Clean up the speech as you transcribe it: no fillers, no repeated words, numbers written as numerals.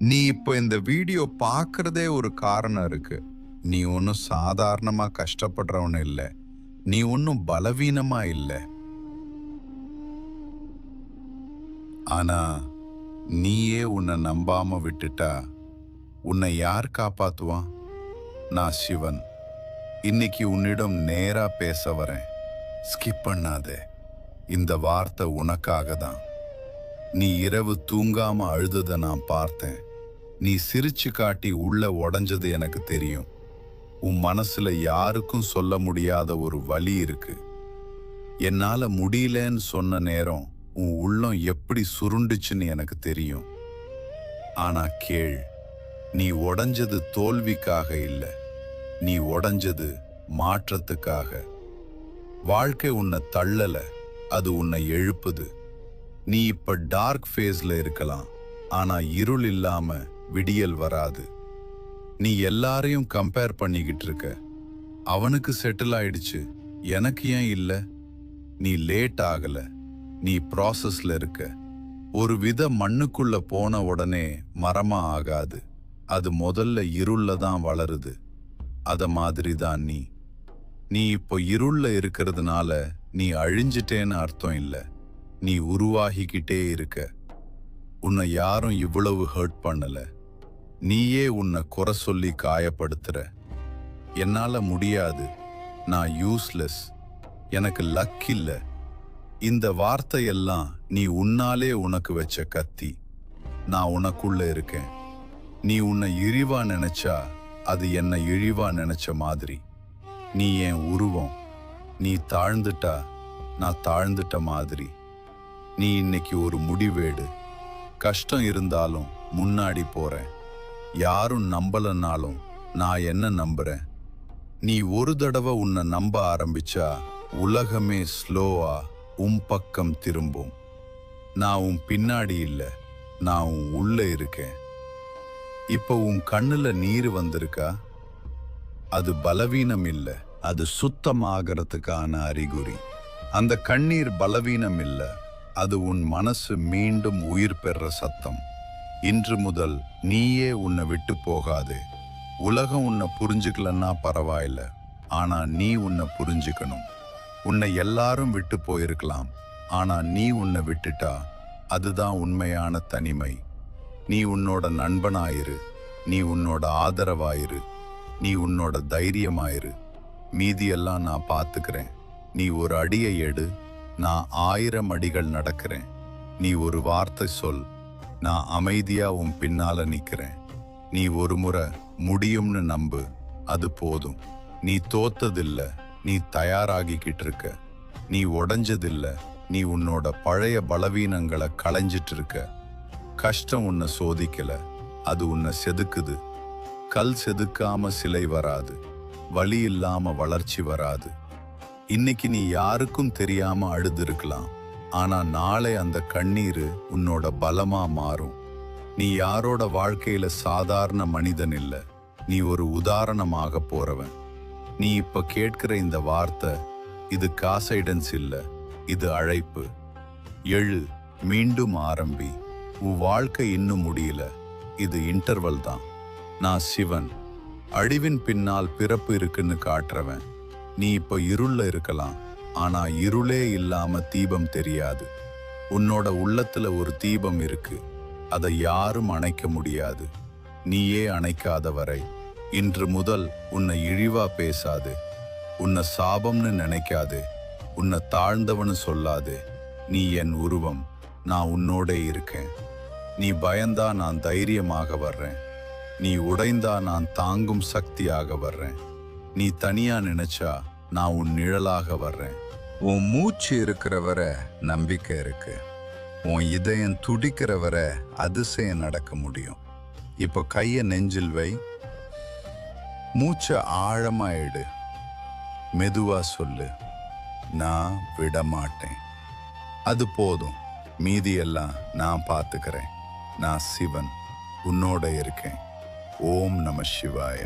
நீ இப்போ இந்த வீடியோ பார்க்கறதே ஒரு காரணம் இருக்கு. நீ ஒன்றும் சாதாரணமா கஷ்டப்படுறவன் இல்லை. நீ ஒன்றும் பலவீனமா இல்லை. ஆனா நீயே உன்னை நம்பாம விட்டுட்டா உன்னை யார் காப்பாத்துவான்? நான் சிவன். இன்னைக்கு உன்னிடம் நேரா பேச வரேன். ஸ்கிப் பண்ணாதே. இந்த வார்த்தை உனக்காக தான். நீ இரவு தூங்காம அழுததை நான் பார்த்தேன். நீ சிரிச்சு காட்டி உள்ள உடைஞ்சது எனக்கு தெரியும். உன் மனசுல யாருக்கும் சொல்ல முடியாத ஒரு வலி இருக்கு. என்னால முடியலன்னு சொன்ன நேரம் உன் உள்ளம் எப்படி சுருண்டுச்சுன்னு எனக்கு தெரியும். ஆனா கேள், நீ உடைஞ்சது தோல்விக்காக இல்லை, நீ உடைஞ்சது மாற்றத்துக்காக. வாழ்க்கை உன்னை தள்ளல, அது உன்னை எழுப்புது. நீ இப்ப டார்க் ஃபேஸ்ல இருக்கலாம், ஆனா இருள் இல்லாம விடியல் வராது. நீ எல்லாரையும் கம்பேர் பண்ணிக்கிட்டு இருக்க. அவனுக்கு செட்டில் ஆயிடுச்சு, எனக்கு ஏன் இல்லை? நீ லேட் ஆகல, நீ ப்ராசஸ்ல இருக்க. ஒரு வித மண்ணுக்குள்ள போன உடனே மரமா ஆகாது, அது முதல்ல இருள்ல தான் வளருது. அத மாதிரி தான் நீ. நீ இப்போ இருள்ல இருக்கிறதுனால நீ அழிஞ்சிட்டேன்னு அர்த்தம் இல்லை, நீ உருவாகிக்கிட்டே இருக்க. உன்னை யாரும் இவ்வளவு ஹர்ட் பண்ணல, நீயே உன்னை குறை சொல்லி காயப்படுத்துற. என்னால முடியாது, நான் யூஸ்லெஸ், எனக்கு லக் இல்லை. இந்த வார்த்தையெல்லாம் நீ உன்னாலே உனக்கு வச்ச கத்தி. நான் உனக்குள்ள இருக்கேன். நீ உன்னை இழிவா நினைச்சா அது என்னை இழிவா நினைச்ச மாதிரி. நீ என் உருவம். நீ தாழ்ந்துட்டா நான் தாழ்ந்துட்ட மாதிரி. நீ இன்னைக்கு ஒரு முடிவேடு. கஷ்டம் இருந்தாலும் முன்னாடி போறேன். யாரும் நம்பலனாலும் நான் என்ன நம்புறேன். நீ ஒரு தடவை உன்னை நம்ப ஆரம்பிச்சா உலகமே ஸ்லோவா உன் பக்கம் திரும்பும். நான் உன் பின்னாடி இல்லை, நான் உன் உள்ள இருக்கேன். இப்போ உன் கண்ணுல நீர் வந்திருக்கா? அது பலவீனம் இல்லை, அது சுத்தமாகறதுக்கான அறிகுறி. அந்த கண்ணீர் பலவீனம் இல்லை, அது உன் மனசு மீண்டும் உயிர் பெற சத்தம். இன்று முதல் நீயே உன்னை விட்டு போகாதே. உலகம் உன்னை புரிஞ்சுக்கலன்னா பரவாயில்ல, ஆனா நீ உன்னை புரிஞ்சுக்கணும். உன்னை எல்லாரும் விட்டு போயிருக்கலாம், ஆனா நீ உன்னை விட்டுட்டா அதுதான் உண்மையான தனிமை. நீ உன்னோட நண்பனாயிரு, நீ உன்னோட ஆதரவாயிரு, நீ உன்னோட தைரியமாயிரு. மீதியெல்லாம் நான் பார்த்துக்கிறேன். நீ ஒரு அடியை எடு, நான் 1000 அடிகள் நடக்கிறேன். நீ ஒரு வார்த்தை சொல், நான் அமைதியா உன் பின்னால நிக்கிறேன். நீ ஒரு முறை முடியும்னு நம்பு, அது போதும். நீ தோத்ததில்ல, நீ தயாராகிக்கிட்டு இருக்க. நீ உடைஞ்சதில்ல, நீ உன்னோட பழைய பலவீனங்களை களைஞ்சிட்டு இருக்க. கஷ்டம் உன்னை சோதிக்கல, அது உன்னை செதுக்குது. கல் செதுக்காம சிலை வராது, வலி இல்லாம வளர்ச்சி வராது. இன்னைக்கு நீ யாருக்கும் தெரியாம அழுது இருக்கலாம், ஆனா நாளை அந்த கண்ணீர் உன்னோட பலமா மாறும். நீ யாரோட வாழ்க்கையில சாதாரண மனிதன் இல்லை, நீ ஒரு உதாரணமாக போறவன். நீ இப்ப கேட்கிற இந்த வார்த்தை, இது காசைடன்ஸ் இல்லை, இது அழைப்பு. எழு, மீண்டும் ஆரம்பி. உன் வாழ்க்கை இன்னும் முடியல, இது இன்டர்வல் தான். நான் சிவன், அழிவின் பின்னால் பிறப்பு இருக்குன்னு காட்டுறவன். நீ இப்ப இருள்ல இருக்கலாம், ஆனா இருளே இல்லாம தீபம் தெரியாது. உன்னோட உள்ளத்துல ஒரு தீபம் இருக்கு, அதை யாரும் அணைக்க முடியாது, நீயே அணைக்காத வரை. இன்று முதல் உன்னை இழிவா பேசாதே, உன்னை சாபம்னு நினைக்காதே, உன்னை தாழ்ந்தவனு சொல்லாதே. நீ என் உருவம், நான் உன்னோட இருக்கேன். நீ பயந்தா நான் தைரியமாக வர்றேன். நீ உடைந்தா நான் தாங்கும் சக்தியாக வர்றேன். நீ தனியா நினைச்சா நான் உன் நிழலாக வர்றேன். உன் மூச்சு இருக்கிற வரை நம்பிக்கை இருக்கு. உன் இதயம் துடிக்கிற வரை அதிசயம் நடக்க முடியும். இப்போ கையை நெஞ்சில் வை, மூச்சை ஆழமா எடு, மெதுவா சொல்லு, நான் விடமாட்டேன். அது போதும், மீதியெல்லாம் நான் பார்த்துக்கிறேன். நான் சிவன், உன்னோட இருக்கேன். ஓம் நம சிவாய.